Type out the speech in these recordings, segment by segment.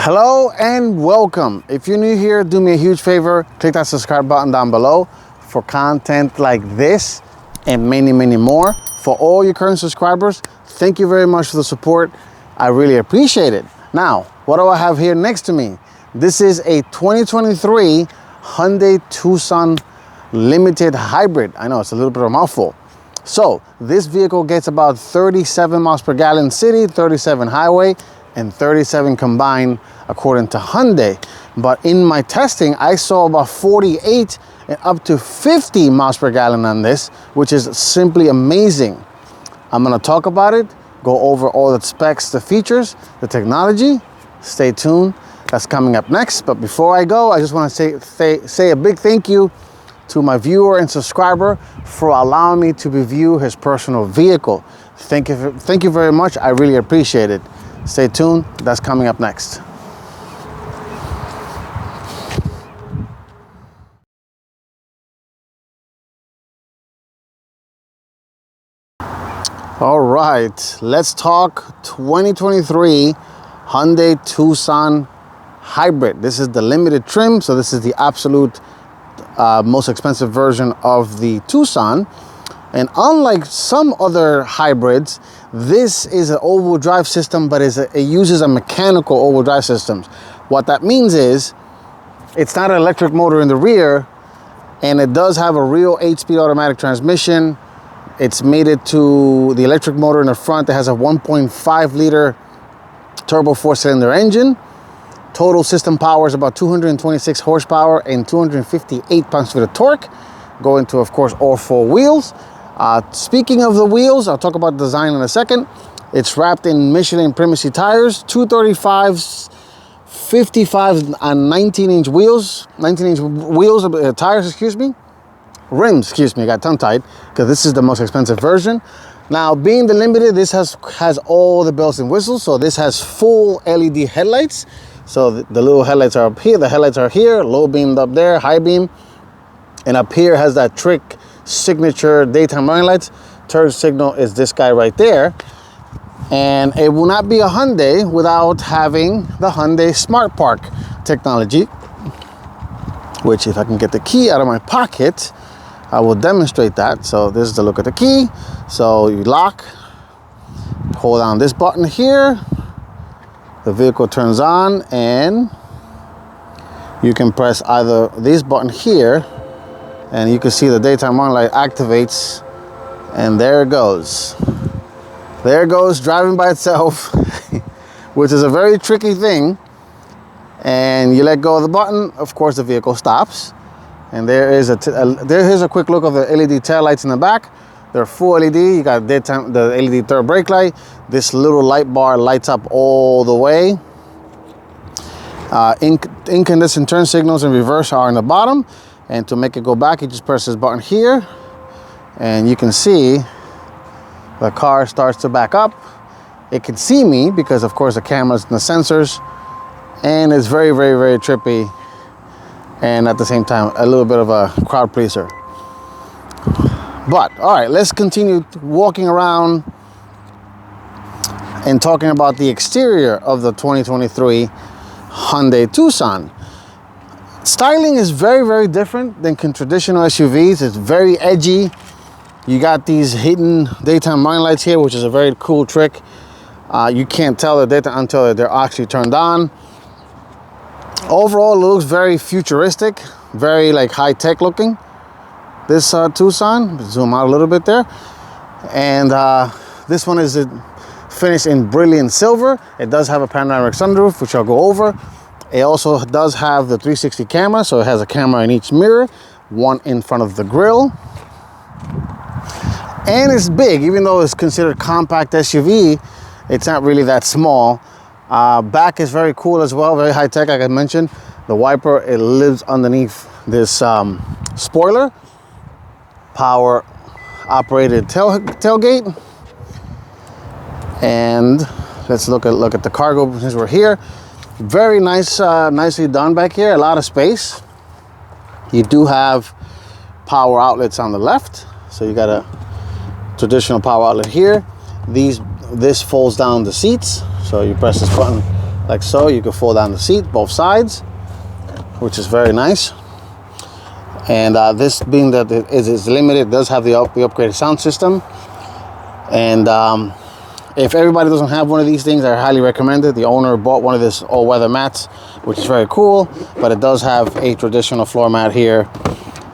Hello and welcome. If you're new here, do me a huge favor, click that subscribe button down below for content like this and many more. For all your current subscribers, thank you very much for the support. I really appreciate it. Now, what do I have here next to me? This is a 2023 Hyundai Tucson Limited Hybrid. I know it's a little bit of a mouthful. So this vehicle gets about 37 miles per gallon city, 37 highway, and 37 combined according to Hyundai. But in my testing, I saw about 48 and up to 50 miles per gallon on this, which is simply amazing. I'm gonna talk about it, go over all the specs, the features, the technology. Stay tuned, that's coming up next. But before I go, I just wanna say a big thank you to my viewer and subscriber for allowing me to review his personal vehicle. Thank you very much, I really appreciate it. Stay tuned, that's coming up next. All right, let's talk 2023 Hyundai Tucson Hybrid. This is the limited trim, so this is the absolute most expensive version of the Tucson. And unlike some other hybrids, this is an all-wheel drive system, but it uses a mechanical all-wheel drive system. What that means is it's not an electric motor in the rear, and it does have a real 8-speed automatic transmission. It's mated to the electric motor in the front that has a 1.5 liter turbo 4-cylinder engine. Total system power is about 226 horsepower and 258 pounds-feet of torque, going to, of course, all four wheels. Speaking of the wheels, I'll talk about design in a second. It's wrapped in Michelin Primacy tires, 235s, 55s, and 19-inch wheels. 19-inch wheels, tires, excuse me. Rims, excuse me, I got tongue-tied because this is the most expensive version. Now, being the limited, this has all the bells and whistles. So this has full LED headlights. So the little headlights are up here, the headlights are here, low beamed up there, high beam. And up here has that trick signature daytime running lights. Turn signal is this guy right there. And it will not be a Hyundai without having the Hyundai Smart Park technology, which if I can get the key out of my pocket, I will demonstrate that. So this is the look at the key. So you lock, hold down this button here, the vehicle turns on, and you can press either this button here, and you can see the daytime running light activates, and there it goes. There it goes, driving by itself, which is a very tricky thing. And you let go of the button, of course the vehicle stops. And here's a quick look of the LED tail lights in the back. They're full LED, you got daytime, the LED third brake light. This little light bar lights up all the way. Incandescent turn signals and reverse are on the bottom. And to make it go back, you just press this button here, and you can see the car starts to back up. It can see me because, of course, the cameras and the sensors, and it's very trippy, and at the same time, a little bit of a crowd pleaser. But, all right, let's continue walking around and talking about the exterior of the 2023 Hyundai Tucson. Styling is very different than traditional SUVs. It's very edgy. You got these hidden daytime running lights here, which is a very cool trick. You can't tell the daytime until they're actually turned on. Overall, it looks very futuristic, very like high-tech looking. This Tucson, zoom out a little bit there. And this one is finished in brilliant silver. It does have a panoramic sunroof, which I'll go over. It also does have the 360 camera, so it has a camera in each mirror, one in front of the grille. And it's big, even though it's considered compact SUV, it's not really that small. Back is very cool as well, very high tech, like I mentioned. The wiper, it lives underneath this spoiler. Power operated tailgate. And let's look at the cargo since we're here. Very nice, nicely done back here, a lot of space. You do have power outlets on the left. So you got a traditional power outlet here. This folds down the seats. So you press this button like so. You can fold down the seat, both sides, which is very nice. And this being that it is limited, it does have the upgraded sound system. And if everybody doesn't have one of these things, I highly recommend it. The owner bought one of this all-weather mats, which is very cool, but it does have a traditional floor mat here.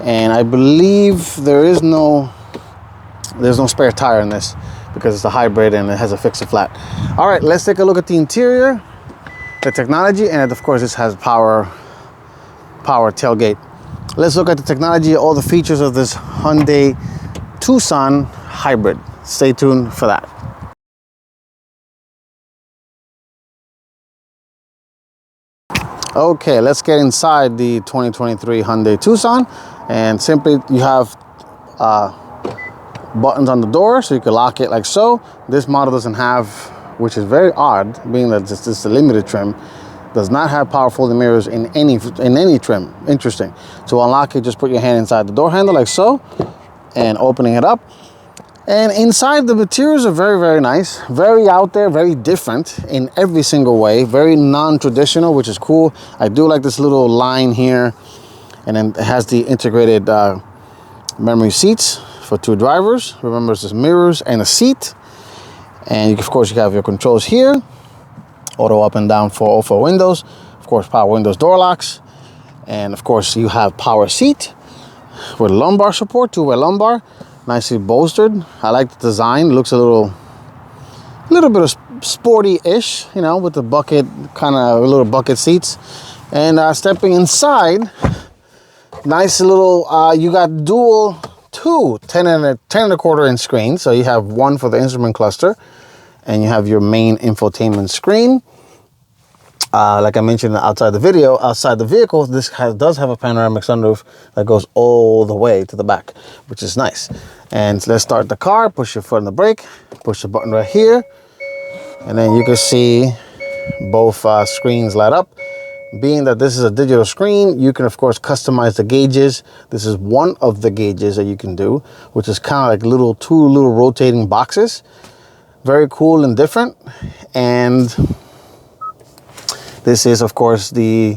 And I believe there's no spare tire in this because it's a hybrid and it has a fix-a-flat. All right, let's take a look at the interior, the technology, and of course this has power tailgate. Let's look at the technology, all the features of this Hyundai Tucson Hybrid. Stay tuned for that. Okay, let's get inside the 2023 Hyundai Tucson. And simply you have buttons on the door, so you can lock it like so. This model doesn't have, which is very odd, being that this is a limited trim, does not have power folding mirrors in any trim. Interesting. To unlock it, just put your hand inside the door handle like so, and opening it up. And inside, the materials are very, very nice, very out there, very different in every single way, very non-traditional, which is cool. I do like this little line here, and then it has the integrated memory seats for 2 drivers. Remember, it's just mirrors and a seat. And of course, you have your controls here, auto up and down for all 4 windows, of course, power windows, door locks, and of course, you have power seat with lumbar support, 2-way lumbar. Nicely bolstered. I like the design. It looks a little bit of sporty-ish, you know, with the bucket, kind of little bucket seats. And stepping inside, nice little, you got dual 2 10.25 inch screens. So you have one for the instrument cluster, and you have your main infotainment screen. Like I mentioned outside the video, outside the vehicle, this does have a panoramic sunroof that goes all the way to the back, which is nice. And let's start the car. Push your foot on the brake, push the button right here, and then you can see both screens light up. Being that this is a digital screen, you can of course customize the gauges. This is one of the gauges that you can do, which is kind of like two little rotating boxes. Very cool and different. And this is, of course, the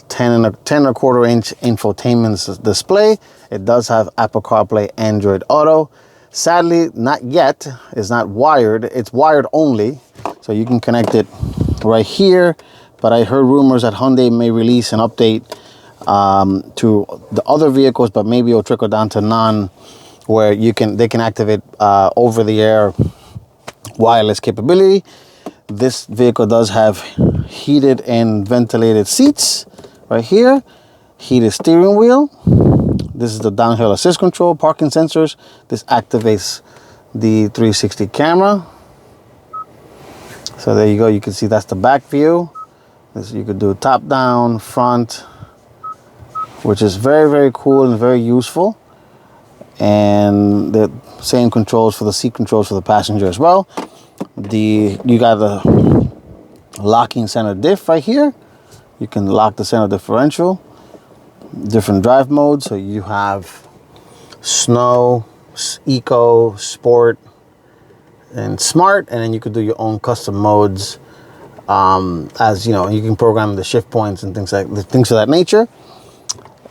10.25 inch infotainment display. It does have Apple CarPlay, Android Auto. Sadly, not yet. It's not wired. It's wired only. So you can connect it right here. But I heard rumors that Hyundai may release an update to the other vehicles, but maybe it'll trickle down to none, where they can activate over-the-air wireless capability. This vehicle does have heated and ventilated seats right here, heated steering wheel. This is the downhill assist control, parking sensors. This activates the 360 camera. So there you go. You can see that's the back view. This, you could do top down, front, which is very, very cool and very useful. And the same controls for the seat controls for the passenger as well. You got the locking center diff right here. You can lock the center differential. Different drive modes. So you have snow, eco, sport, and smart. And then you could do your own custom modes. As you know, you can program the shift points and things of that nature.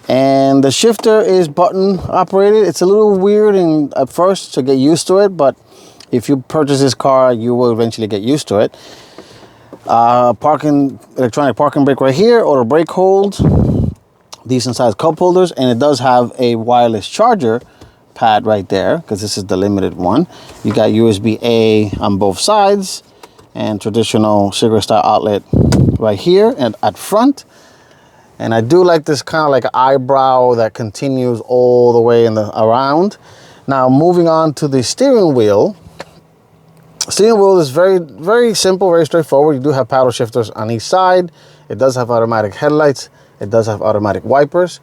And the shifter is button operated. It's a little weird at first to get used to it, but if you purchase this car, you will eventually get used to it. Electronic parking brake right here, auto brake hold, decent sized cup holders, and it does have a wireless charger pad right there because this is the limited one. You got USB-A on both sides and traditional cigarette style outlet right here and at front. And I do like this kind of like eyebrow that continues all the way around. Now moving on to the steering wheel. Steering wheel is very, very simple, very straightforward. You do have paddle shifters on each side. It does have automatic headlights. It does have automatic wipers,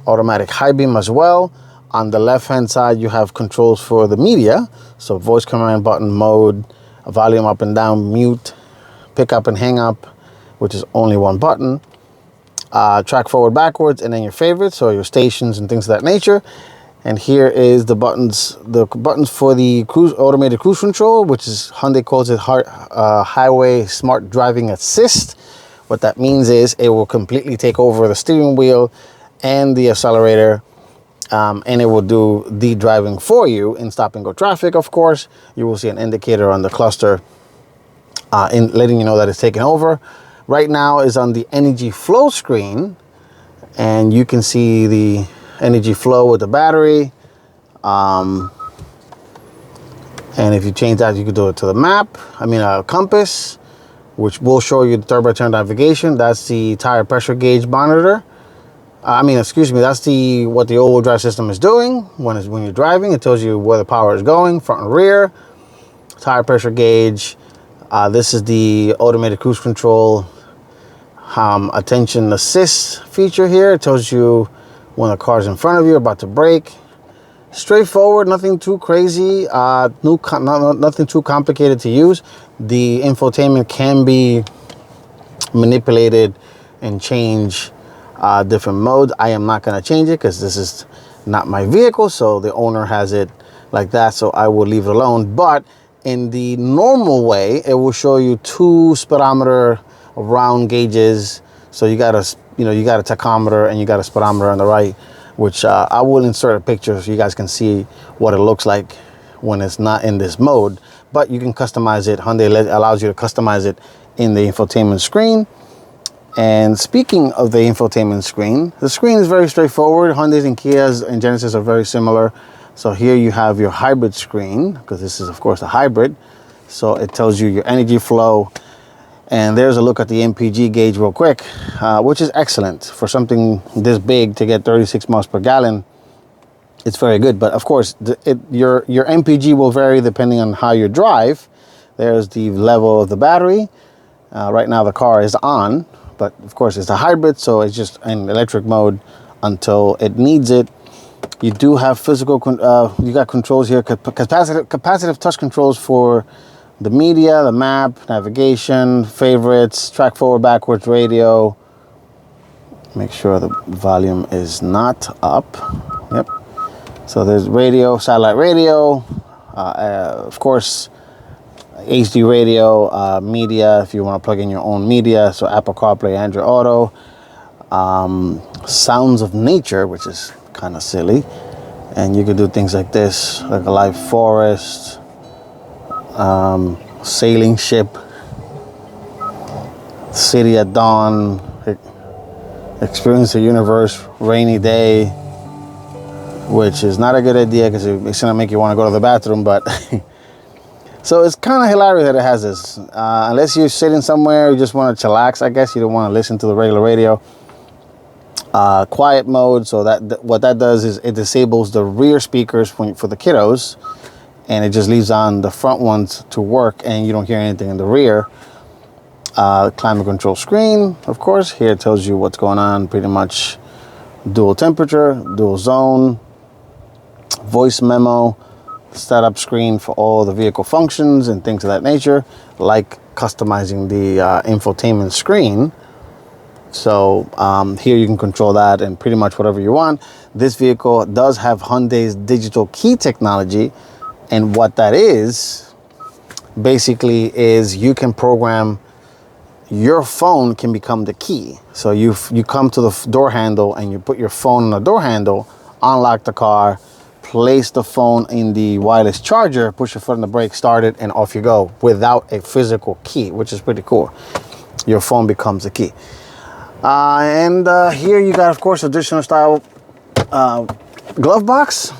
automatic high beam as well. On the left-hand side, you have controls for the media. So voice command button, mode, volume up and down, mute, pick up and hang up, which is only one button. Track forward, backwards, and then your favorites, so your stations and things of that nature. And here is the buttons for the automated cruise control, which is Hyundai calls it Highway Smart Driving Assist. What that means is it will completely take over the steering wheel and the accelerator, and it will do the driving for you in stop and go traffic. Of course, you will see an indicator on the cluster in letting you know that it's taken over. Right now is on the energy flow screen, and you can see the energy flow with the battery. And if you change that, you can do it to the map. A compass, which will show you the turbocharged navigation. That's the tire pressure gauge monitor. That's what the all-wheel drive system is doing when you're driving. It tells you where the power is going, front and rear. Tire pressure gauge. This is the automated cruise control attention assist feature here. It tells you when the car's in front of you about to brake. Straightforward, nothing too crazy, nothing too complicated to use. The infotainment can be manipulated and change different modes. I am not going to change it because this is not my vehicle, so the owner has it like that, so I will leave it alone. But in the normal way, it will show you 2 speedometer round gauges. So you got a tachometer and you got a speedometer on the right, which I will insert a picture so you guys can see what it looks like when it's not in this mode. But you can customize it. Hyundai allows you to customize it in the infotainment screen. And speaking of the infotainment screen, the screen is very straightforward. Hyundais and Kias and Genesis are very similar. So here you have your hybrid screen, because this is of course a hybrid. So it tells you your energy flow. And there's a look at the MPG gauge real quick, which is excellent for something this big to get 36 miles per gallon. It's very good, but of course your MPG will vary depending on how you drive. There's the level of the battery. Right now the car is on, but of course it's a hybrid, so it's just in electric mode until it needs it. You do have you got controls here, capacitive touch controls for the media, the map, navigation, favorites, track forward, backwards, radio. Make sure the volume is not up. Yep. So there's radio, satellite radio, of course, HD radio, media, if you want to plug in your own media. So Apple CarPlay, Android Auto, sounds of nature, which is kind of silly. And you could do things like this, like a live forest, sailing ship, city at dawn, experience the universe, rainy day, which is not a good idea because it's gonna make you want to go to the bathroom. But so it's kind of hilarious that it has this. Unless you're sitting somewhere, you just want to chillax, I guess you don't want to listen to the regular radio. Quiet mode, so what that does is it disables the rear speakers for the kiddos, and it just leaves on the front ones to work, and you don't hear anything in the rear. Climate control screen, of course. Here it tells you what's going on, pretty much. Dual temperature, dual zone, voice memo, setup screen for all the vehicle functions and things of that nature, like customizing the infotainment screen. So here you can control that and pretty much whatever you want. This vehicle does have Hyundai's Digital Key technology, and what that is basically is you can program your phone can become the key. So you come to the door handle and you put your phone on the door handle, unlock the car, place the phone in the wireless charger, push your foot on the brake, start it, and off you go without a physical key, which is pretty cool. Your phone becomes the key. And here you got, of course, additional style glove box.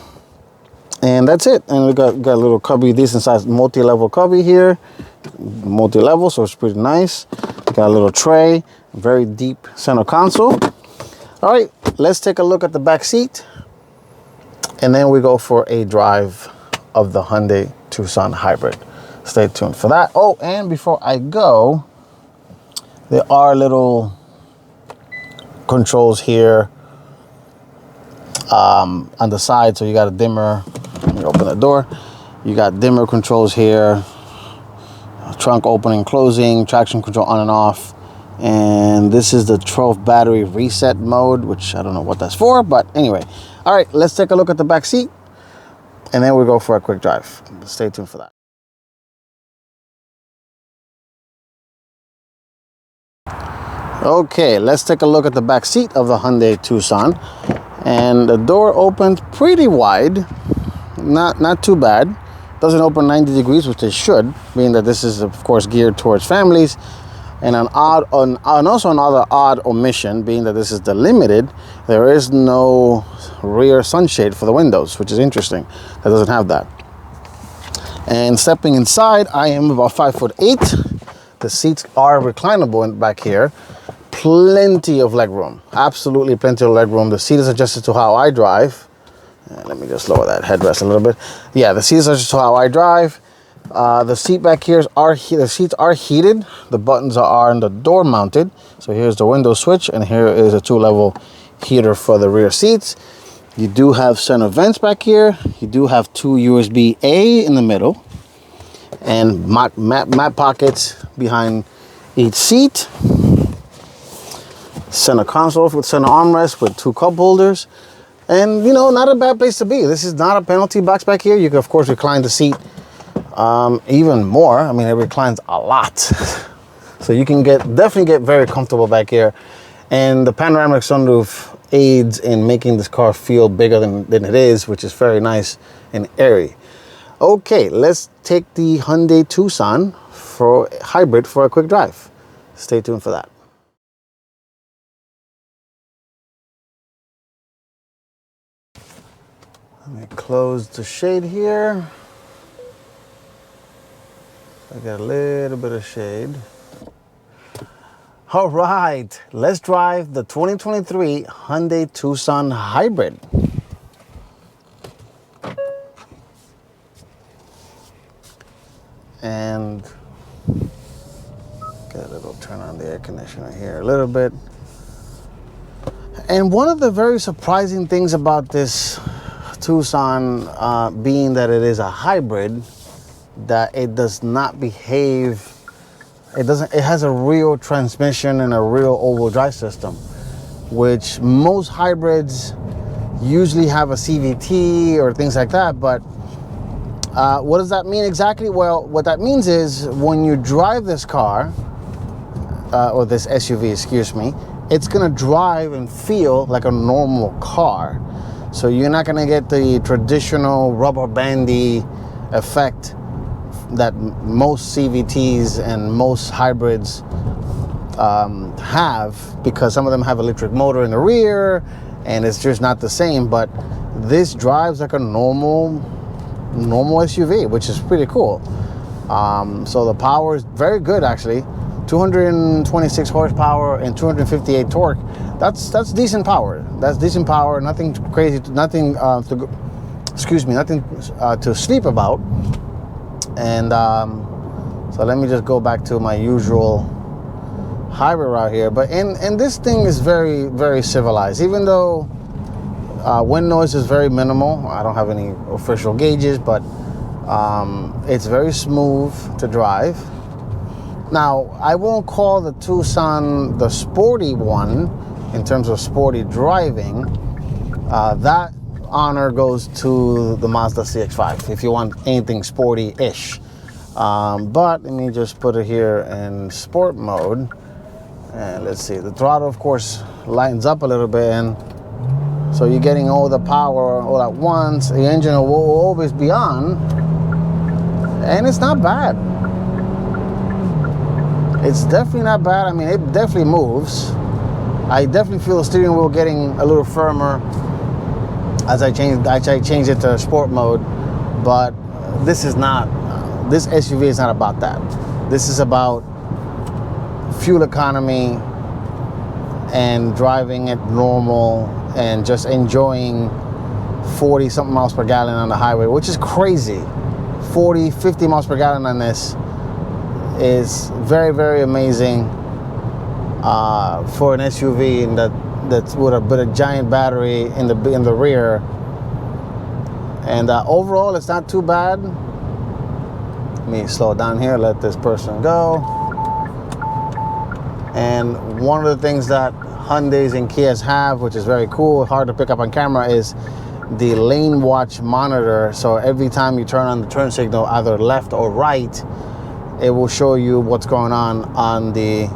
And that's it. And we got a little cubby, decent sized multi-level cubby here. Multi-level, so it's pretty nice. Got a little tray, very deep center console. All right, let's take a look at the back seat. And then we go for a drive of the Hyundai Tucson Hybrid. Stay tuned for that. Oh, and before I go, there are little controls here on the side. So you got a dimmer. Let me open the door. You got dimmer controls here, trunk opening, closing, traction control on and off. And this is the 12 battery reset mode, which I don't know what that's for, but anyway. All right, let's take a look at the back seat, and then we'll go for a quick drive. Stay tuned for that. Okay, let's take a look at the back seat of the Hyundai Tucson. And the door opens pretty wide, not too bad. Doesn't open 90 degrees, which it should, being that this is of course geared towards families. And also another odd omission, being that this is the Limited, there is no rear sunshade for the windows, which is interesting. That doesn't have that. And stepping inside, I am about 5'8". The seats are reclinable in back here. Plenty of leg room, absolutely plenty of leg room. The seat is adjusted to how I drive. Let me just lower that headrest a little bit. Yeah, the seat is adjusted to how I drive. The seat back here the seats are heated. The buttons are on the door mounted. So here's the window switch, and here is a 2-level heater for the rear seats. You do have center vents back here. You do have 2 USB-A in the middle, and mat pockets behind each seat. Center console with center armrest with 2 cup holders. And, you know, not a bad place to be. This is not a penalty box back here. You can, of course, recline the seat even more. I mean, it reclines a lot. So you can definitely get very comfortable back here. And the panoramic sunroof aids in making this car feel bigger than it is, which is very nice and airy. Okay, let's take the Hyundai Tucson Hybrid for a quick drive. Stay tuned for that. Let me close the shade here. I got a little bit of shade. All right, let's drive the 2023 Hyundai Tucson Hybrid. And get a little turn on the air conditioner here a little bit. And one of the very surprising things about this Tucson, being that it is a hybrid, that it does not behave, it has a real transmission and a real all-wheel drive system, which most hybrids usually have a CVT or things like that. But what does that mean exactly? Well, what that means is when you drive this car, or this SUV, excuse me, it's gonna drive and feel like a normal car. So you're not gonna get the traditional rubber bandy effect that most CVTs and most hybrids have, because some of them have electric motor in the rear and it's just not the same. But this drives like a normal SUV, which is pretty cool. So the power is very good, actually. 226 horsepower and 258 torque. That's decent power. That's decent power. Nothing crazy. Nothing to sleep about. And so let me just go back to my usual hybrid route here. But and this thing is very, very civilized. Even though wind noise is very minimal. I don't have any official gauges, but it's very smooth to drive. Now, I won't call the Tucson the sporty one in terms of sporty driving. That honor goes to the Mazda CX-5 if you want anything sporty-ish. But let me just put it here in sport mode. And let's see, the throttle, of course, lightens up a little bit, and so you're getting all the power all at once. The engine will always be on, and it's not bad. It's definitely not bad. I mean, it definitely moves. I definitely feel the steering wheel getting a little firmer as I change it to sport mode. But this SUV is not about that. This is about fuel economy and driving it normal and just enjoying 40 something miles per gallon on the highway, which is crazy. 40, 50 miles per gallon on this is very, very amazing for an SUV, and that's with a giant battery in the rear. And overall, it's not too bad. Let me slow down here, let this person go. And one of the things that Hyundais and Kias have, which is very cool, hard to pick up on camera, is the lane watch monitor. So every time you turn on the turn signal, either left or right, it will show you what's going on the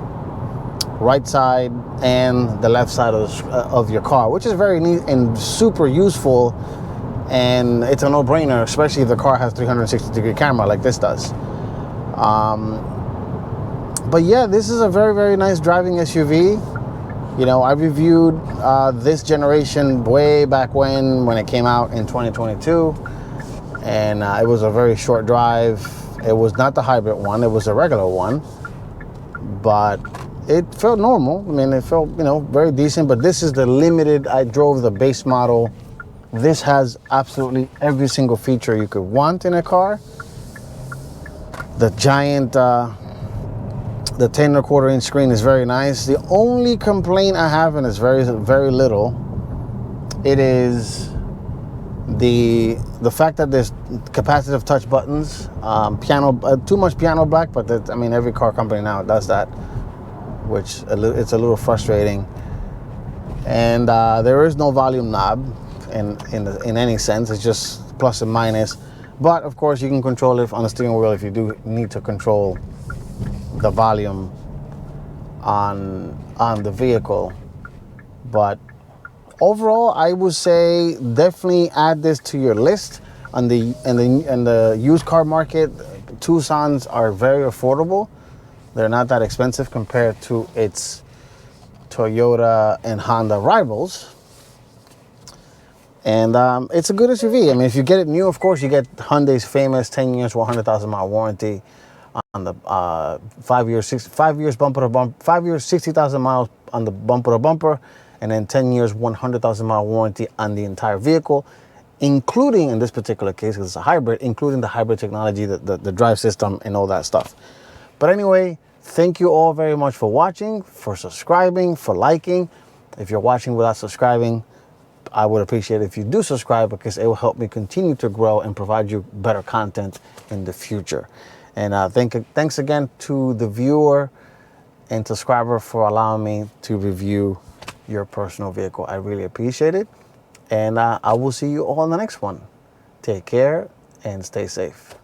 right side and the left side of your car, which is very neat and super useful. And it's a no-brainer, especially if the car has 360-degree camera like this does. But yeah, this is a very, very nice driving SUV. You know, I reviewed this generation way back when it came out in 2022. And it was a very short drive. It was not the hybrid one, it was a regular one. But it felt normal. I mean, it felt, you know, very decent. But this is the limited. I drove the base model. This has absolutely every single feature you could want in a car. The giant, the 10.25-inch screen is very nice. The only complaint I have, and it's very, very little, it is the fact that there's capacitive touch buttons, too much piano black, but that, I mean, every car company now does that, which it's a little frustrating. And there is no volume knob in any sense. It's just plus and minus. But of course, you can control it on the steering wheel if you do need to control the volume on the vehicle. But overall, I would say definitely add this to your list. In the used car market, Tucsons are very affordable. They're not that expensive compared to its Toyota and Honda rivals. And it's a good SUV. I mean, if you get it new, of course, you get Hyundai's famous 10 years, 100,000-mile warranty on the 5 years, 60,000 miles on the bumper to bumper, and then 10 years, 100,000-mile warranty on the entire vehicle, including, in this particular case, because it's a hybrid, including the hybrid technology, the drive system, and all that stuff. But anyway, thank you all very much for watching, for subscribing, for liking. If you're watching without subscribing, I would appreciate it if you do subscribe, because it will help me continue to grow and provide you better content in the future. And thanks again to the viewer and subscriber for allowing me to review your personal vehicle. I really appreciate it. And I will see you all in the next one. Take care and stay safe.